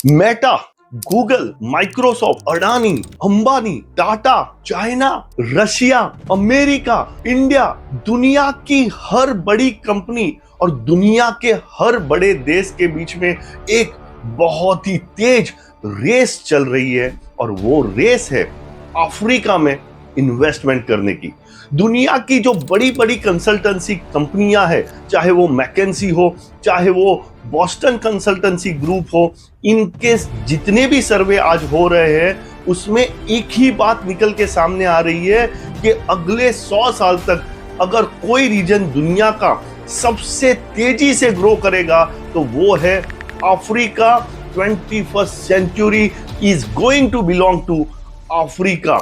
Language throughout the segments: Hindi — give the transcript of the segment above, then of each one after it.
Meta, Google, Microsoft, Adani, Ambani, Tata, China, Russia, America, India, दुनिया की हर बड़ी कंपनी और दुनिया के हर बड़े देश के बीच में एक बहुत ही तेज रेस चल रही है और वो रेस है अफ्रीका में इन्वेस्टमेंट करने की। दुनिया की जो बड़ी बड़ी कंसल्टेंसी कंपनियां हैं, चाहे वो मैकेंसी हो, चाहे वो बॉस्टन कंसल्टेंसी ग्रुप हो, इनके जितने भी सर्वे आज हो रहे हैं उसमें एक ही बात निकल के सामने आ रही है कि अगले 100 साल तक अगर कोई रीजन दुनिया का सबसे तेजी से ग्रो करेगा तो वो है Africa. 21st century is going to belong to Africa.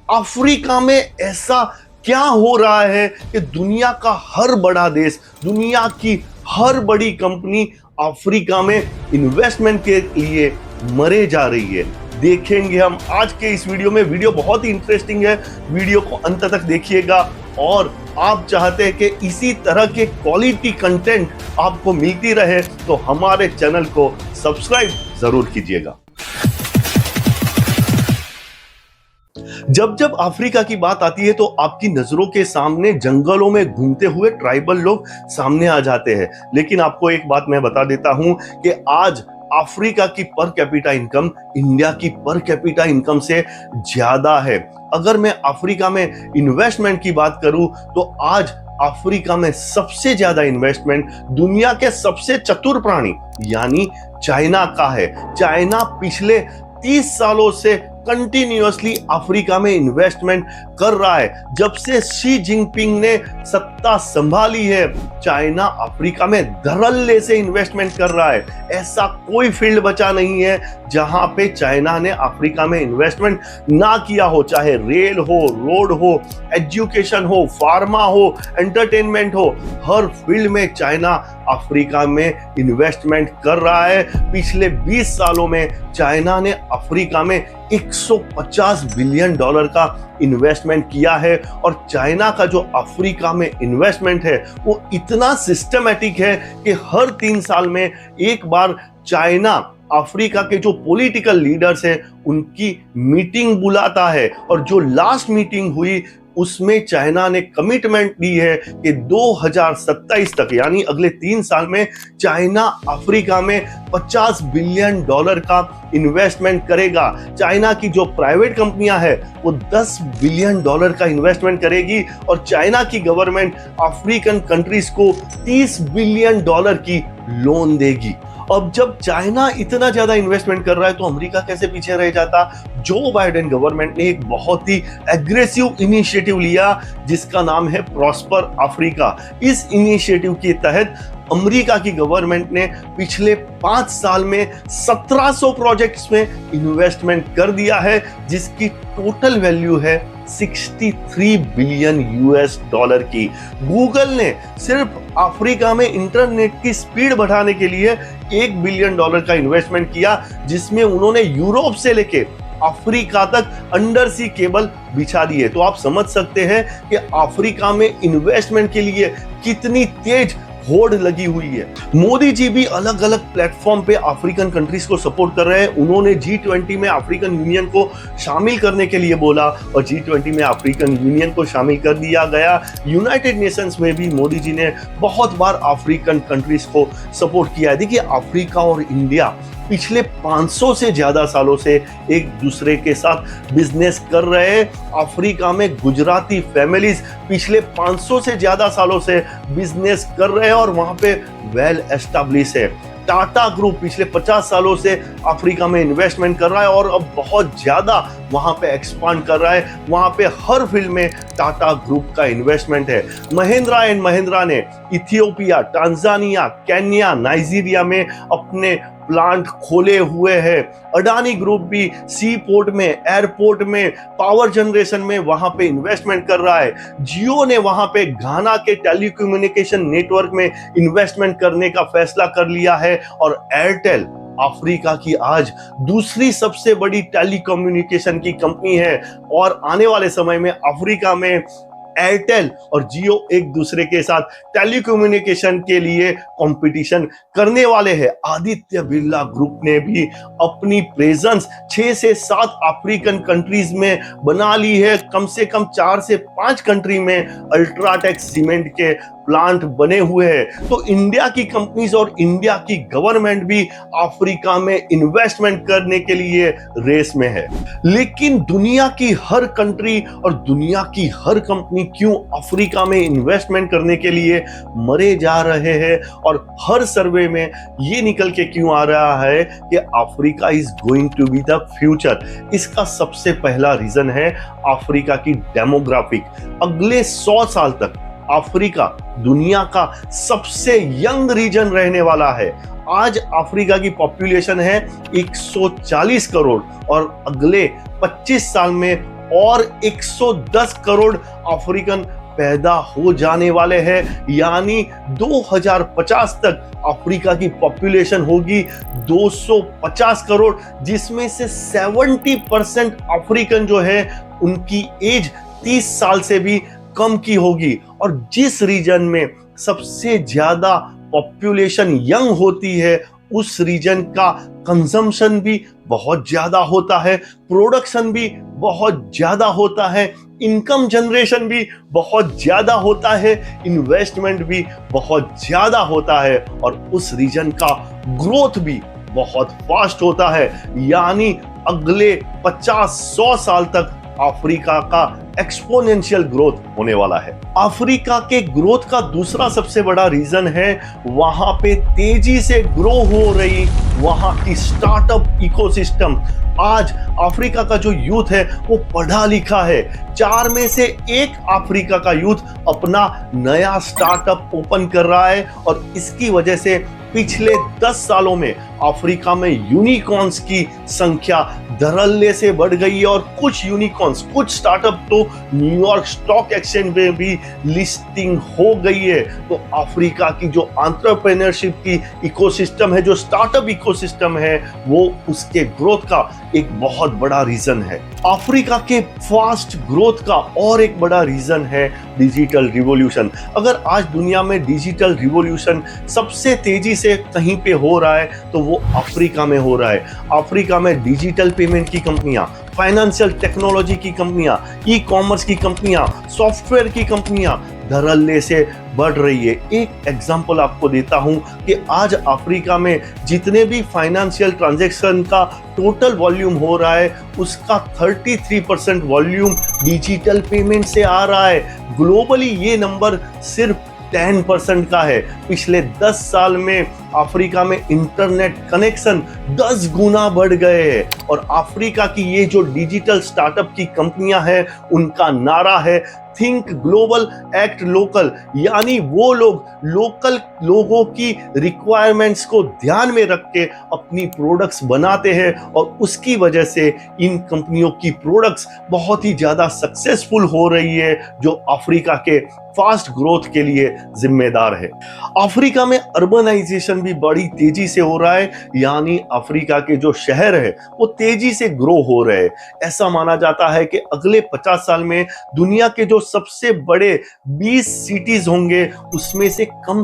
Africa में ऐसा क्या हो रहा है कि दुनिया का हर बड़ा देश, दुनिया की हर बड़ी कंपनी अफ्रीका में इन्वेस्टमेंट के लिए मरे जा रही है। देखेंगे हम आज के इस वीडियो में। वीडियो बहुत ही इंटरेस्टिंग है, वीडियो को अंत तक देखिएगा। और आप चाहते हैं कि इसी तरह के क्वालिटी कंटेंट आपको मिलती रहे तो हमारे चैनल को सब्सक्राइब जरूर कीजिएगा। जब जब अफ्रीका की बात आती है तो आपकी नजरों के सामने जंगलों में घूमते हुए ट्राइबल लोग सामने आ जाते हैं। लेकिन आपको एक बात मैं बता देता हूं कि आज अफ्रीका की पर कैपिटा इनकम इंडिया की पर कैपिटा इनकम से ज्यादा है। अगर मैं अफ्रीका में इन्वेस्टमेंट की बात करूं तो आज अफ्रीका में सबसे ज्यादा इन्वेस्टमेंट दुनिया के सबसे चतुर प्राणी यानी चाइना का है। चाइना पिछले 30 सालों से कंटिन्यूअसली अफ्रीका में इन्वेस्टमेंट कर रहा है। जब से शी जिनपिंग ने सत्ता संभाली है, चाइना अफ्रीका में धड़ल्ले से इन्वेस्टमेंट कर रहा है। ऐसा कोई फील्ड बचा नहीं है जहां पे चाइना ने अफ्रीका में इन्वेस्टमेंट ना किया हो, चाहे रेल हो, रोड हो, एजुकेशन हो, फार्मा हो, एंटरटेनमेंट हो, हर फील्ड में चाइना अफ्रीका में इन्वेस्टमेंट कर रहा है। पिछले 20 सालों में चाइना ने अफ्रीका में $150 बिलियन का इन्वेस्टमेंट किया है। और चाइना का जो अफ्रीका में इन्वेस्टमेंट है वो इतना सिस्टमैटिक है कि हर 3 साल में एक बार चाइना अफ्रीका के जो पॉलिटिकल लीडर्स हैं उनकी मीटिंग बुलाता है। और जो लास्ट मीटिंग हुई उसमें चाइना ने कमिटमेंट दी है कि 2027 तक यानी अगले 3 साल में चाइना अफ्रीका में $50 बिलियन का इन्वेस्टमेंट करेगा। चाइना की जो प्राइवेट कंपनियां हैं वो $10 बिलियन का इन्वेस्टमेंट करेगी और चाइना की गवर्नमेंट अफ्रीकन कंट्रीज को $30 बिलियन की लोन देगी। अब जब चाइना इतना ज्यादा इन्वेस्टमेंट कर रहा है तो अमेरिका कैसे पीछे रह जाता। जो बाइडेन गवर्नमेंट ने एक बहुत ही एग्रेसिव इनिशिएटिव लिया जिसका नाम है प्रॉस्पर अफ्रीका। इस इनिशिएटिव के तहत अमेरिका की गवर्नमेंट ने पिछले 5 साल में 1700 प्रोजेक्ट्स में इन्वेस्टमेंट कर दिया है जिसकी टोटल वैल्यू है $63 बिलियन की। गूगल ने सिर्फ अफ्रीका में इंटरनेट की स्पीड बढ़ाने के लिए $1 बिलियन का इन्वेस्टमेंट किया जिसमें उन्होंने यूरोप से लेके अफ्रीका तक अंडर सी केबल बिछा दी है। तो आप समझ सकते हैं कि अफ्रीका में इन्वेस्टमेंट के लिए कितनी तेज होड़ लगी हुई है। मोदी जी भी अलग अलग प्लेटफॉर्म पे अफ्रीकन कंट्रीज को सपोर्ट कर रहे हैं। उन्होंने G20 में अफ्रीकन यूनियन को शामिल करने के लिए बोला और G20 में अफ्रीकन यूनियन को शामिल कर दिया गया। यूनाइटेड नेशंस में भी मोदी जी ने बहुत बार अफ्रीकन कंट्रीज को सपोर्ट किया है। देखिए, अफ्रीका और इंडिया पिछले 500 से ज्यादा सालों से एक दूसरे के साथ बिजनेस कर रहे हैं। अफ्रीका में गुजराती फैमिलीज पिछले 500 से ज्यादा सालों से बिजनेस कर रहे हैं और वहां पे वेल एस्टैब्लिश है। टाटा ग्रुप पिछले 50 सालों से अफ्रीका में इन्वेस्टमेंट कर रहा है और अब बहुत ज्यादा वहां पे एक्सपांड कर रहा है। वहां पे हर फील्ड में टाटा ग्रुप का इन्वेस्टमेंट है। महिंद्रा एंड महिंद्रा ने इथियोपिया, टांजानिया, केन्या, नाइजीरिया में अपने प्लांट खोले हुए हैं। अडानी ग्रुप भी सी पोर्ट में, एयरपोर्ट में, पावर जनरेशन में वहां पे इन्वेस्टमेंट कर रहा है। जियो ने वहां पे घाना के टेलीकम्युनिकेशन नेटवर्क में इन्वेस्टमेंट करने का फैसला कर लिया है। और एयरटेल अफ्रीका की आज दूसरी सबसे बड़ी टेलीकम्युनिकेशन की कंपनी है और आने वाले समय में अफ्रीका में एयरटेल और जियो एक दूसरे के साथ टेलीकम्युनिकेशन के लिए कंपटीशन करने वाले हैं। आदित्य बिरला ग्रुप ने भी अपनी प्रेजेंस 6 से 7 अफ्रीकन कंट्रीज में बना ली है। कम से कम 4 से 5 कंट्री में अल्ट्राटेक सीमेंट के प्लांट बने हुए हैं। तो इंडिया की कंपनीज और इंडिया की गवर्नमेंट भी अफ्रीका में इन्वेस्टमेंट करने के लिए रेस में है। लेकिन दुनिया की हर कंट्री और दुनिया की हर कंपनी क्यों अफ्रीका में इन्वेस्टमेंट करने के लिए मरे जा रहे हैं, और हर सर्वे में ये निकल के क्यों आ रहा है कि Africa is going to be the future? इसका सबसे पहला रीजन है अफ्रीका की डेमोग्राफिक। अगले 100 साल तक अफ्रीका दुनिया का सबसे यंग रीजन रहने वाला है। आज अफ्रीका की पॉपुलेशन है 140 करोड़ और अगले 25 साल में और 110 करोड़ अफ्रीकन पैदा हो जाने वाले हैं। यानी 2050 तक अफ्रीका की पॉपुलेशन होगी 250 करोड़, जिसमें से 70% अफ्रीकन जो है उनकी एज 30 साल से भी कम की होगी। और जिस रीजन में सबसे ज्यादा पॉपुलेशन यंग होती है उस रीजन का कंजम्पशन भी बहुत ज्यादा होता है, प्रोडक्शन भी बहुत ज्यादा होता है, इनकम जनरेशन भी बहुत ज्यादा होता है, इन्वेस्टमेंट भी बहुत ज्यादा होता है और उस रीजन का ग्रोथ भी बहुत फास्ट होता है। यानी अगले 50-100 साल तक अफ्रीका का एक्सपोनेंशियल ग्रोथ होने वाला है। अफ्रीका के ग्रोथ का दूसरा सबसे बड़ा रीजन है वहां पे तेजी से ग्रो हो रही वहां की स्टार्टअप इकोसिस्टम। आज अफ्रीका का जो यूथ है वो पढ़ा लिखा है। 4 में से 1 अफ्रीका का यूथ अपना नया स्टार्टअप ओपन कर रहा है और इसकी वजह से पिछले 10 सालों में अफ्रीका में यूनिकॉर्न्स की संख्या धड़ल्ले से बढ़ गई है और कुछ यूनिकॉर्न्स, कुछ स्टार्टअप तो न्यूयॉर्क स्टॉक एक्सचेंज में भी लिस्टिंग हो गई है। तो अफ्रीका की जो एंटरप्रेन्योरशिप की इकोसिस्टम है, जो स्टार्टअप इकोसिस्टम है, वो उसके ग्रोथ का एक बहुत बड़ा रीजन है। अफ्रीका के फास्ट ग्रोथ का और एक बड़ा रीजन है डिजिटल रिवॉल्यूशन। अगर आज दुनिया में डिजिटल रिवॉल्यूशन सबसे तेजी से कहीं पे हो रहा है तो वो अफ्रीका में हो रहा है। अफ्रीका में डिजिटल पेमेंट की कंपनियां, फाइनेंशियल टेक्नोलॉजी की कंपनियां, ई कॉमर्स की कंपनियां, सॉफ्टवेयर की कंपनियां धड़ल्ले से बढ़ रही है। एक एग्जांपल आपको देता हूं कि आज अफ्रीका में जितने भी फाइनेंशियल ट्रांजैक्शन का टोटल वॉल्यूम हो रहा है उसका 33% वॉल्यूम डिजिटल पेमेंट से आ रहा है। ग्लोबली ये नंबर सिर्फ 10% का है। पिछले 10 साल में अफ्रीका में इंटरनेट कनेक्शन 10 गुना बढ़ गए हैं और अफ्रीका की ये जो डिजिटल स्टार्टअप की कंपनियां हैं उनका नारा है थिंक ग्लोबल एक्ट लोकल। यानी वो लोग लोकल लोगों की रिक्वायरमेंट्स को ध्यान में रख के अपनी प्रोडक्ट्स बनाते हैं और उसकी वजह से इन कंपनियों की प्रोडक्ट्स बहुत ही ज्यादा सक्सेसफुल हो रही है, जो अफ्रीका के फास्ट ग्रोथ के लिए जिम्मेदार है। अफ्रीका में अर्बनाइजेशन भी बड़ी तेजी से हो रहा है। यानी अफ्रीका के जो शहर है वो तेजी से ग्रो हो रहे हैं। ऐसा माना जाता है कि अगले 50 साल में दुनिया के जो सबसे बड़े 20 सिटीज होंगे उसमें से कम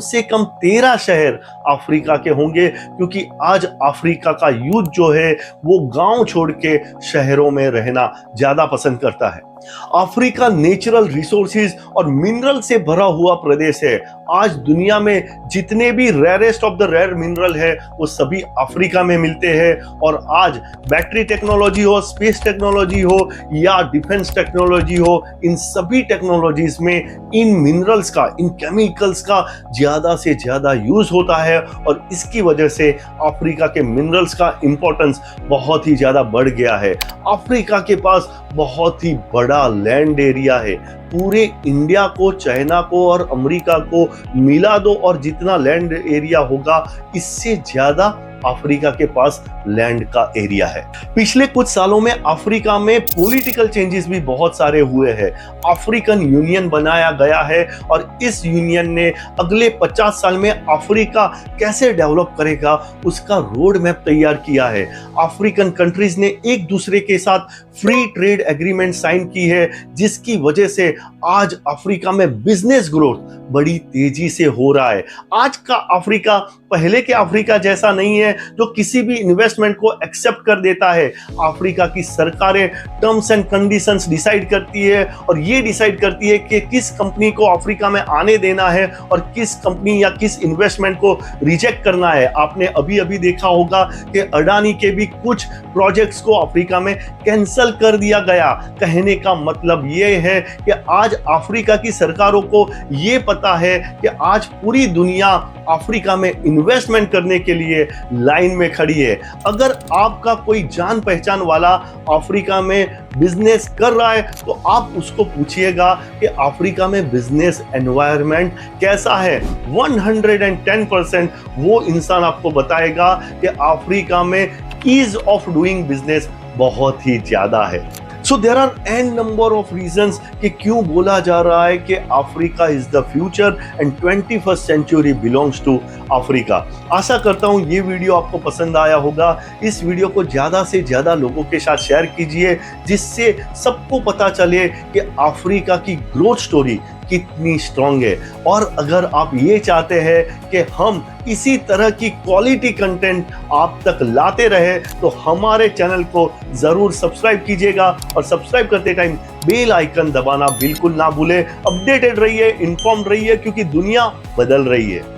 13 शहर अफ्रीका के होंगे, क्योंकि आज अफ्रीका का यूथ जो है वो गांव छोड़ के शहरों में रहना ज्यादा पसंद करता है। अफ्रीका नेचुरल रिसोर्सेज और मिनरल से भरा हुआ प्रदेश है। आज दुनिया में जितने भी rarest of the rare mineral है वो सभी अफ्रीका में मिलते हैं और आज बैटरी टेक्नोलॉजी हो, स्पेस टेक्नोलॉजी हो या डिफेंस टेक्नोलॉजी हो, इन सभी टेक्नोलॉजीज में इन मिनरल्स का, इन केमिकल्स का ज्यादा से ज्यादा यूज होता है और इसकी वजह से अफ्रीका के मिनरल्स का इंपॉर्टेंस बहुत ही ज्यादा बढ़ गया है। अफ्रीका के पास बहुत ही बड़ा लैंड एरिया है। पूरे इंडिया को, चाइना को और अमेरिका को मिला दो और जितना लैंड एरिया होगा इससे ज्यादा अफ्रीका के पास लैंड का एरिया है। पिछले कुछ सालों में अफ्रीका में पॉलिटिकल चेंजेस भी बहुत सारे हुए हैं। अफ्रीकन यूनियन बनाया गया है और इस यूनियन ने अगले 50 साल में अफ्रीका कैसे डेवलप करेगा उसका रोड मैप तैयार किया है। अफ्रीकन कंट्रीज ने एक दूसरे के साथ फ्री ट्रेड एग्रीमेंट साइन की है, जिसकी वजह से आज अफ्रीका में बिजनेस ग्रोथ बड़ी तेजी से हो रहा है। आज का अफ्रीका पहले के अफ्रीका जैसा नहीं है जो किसी भी इन्वेस्टमेंट को एक्सेप्ट कर देता है। अफ्रीका की सरकारें टर्म्स एंड कंडीशंस डिसाइड करती है और ये डिसाइड करती है कि किस कंपनी को अफ्रीका में आने देना है और किस कंपनी या किस इन्वेस्टमेंट को रिजेक्ट करना है। आपने अभी अभी देखा होगा कि अडानी के भी कुछ प्रोजेक्ट्स को अफ्रीका में कैंसिल कर दिया गया। कहने का मतलब ये है कि आज अफ्रीका की सरकारों को ये पता है कि आज पूरी दुनिया अफ्रीका में इन्वेस्टमेंट करने के लिए लाइन में खड़ी है। अगर आपका कोई जान पहचान वाला अफ्रीका में बिजनेस कर रहा है तो आप उसको पूछिएगा कि अफ्रीका में बिजनेस एनवायरनमेंट कैसा है। 110% वो इंसान आपको बताएगा कि अफ्रीका में ईज ऑफ डूइंग बिजनेस बहुत ही ज्यादा है। So there are an number of reasons कि क्यों बोला जा रहा है कि Africa is the future and 21st century belongs to Africa. आशा करता हूं ये वीडियो आपको पसंद आया होगा। इस वीडियो को ज्यादा से ज्यादा लोगों के साथ शेयर कीजिए जिससे सबको पता चले कि अफ्रीका की ग्रोथ स्टोरी कितनी स्ट्रांग है। और अगर आप ये चाहते हैं कि हम इसी तरह की क्वालिटी कंटेंट आप तक लाते रहे तो हमारे चैनल को जरूर सब्सक्राइब कीजिएगा और सब्सक्राइब करते टाइम बेल आइकन दबाना बिल्कुल ना भूलें। अपडेटेड रहिए, इन्फॉर्म्ड रहिए क्योंकि दुनिया बदल रही है।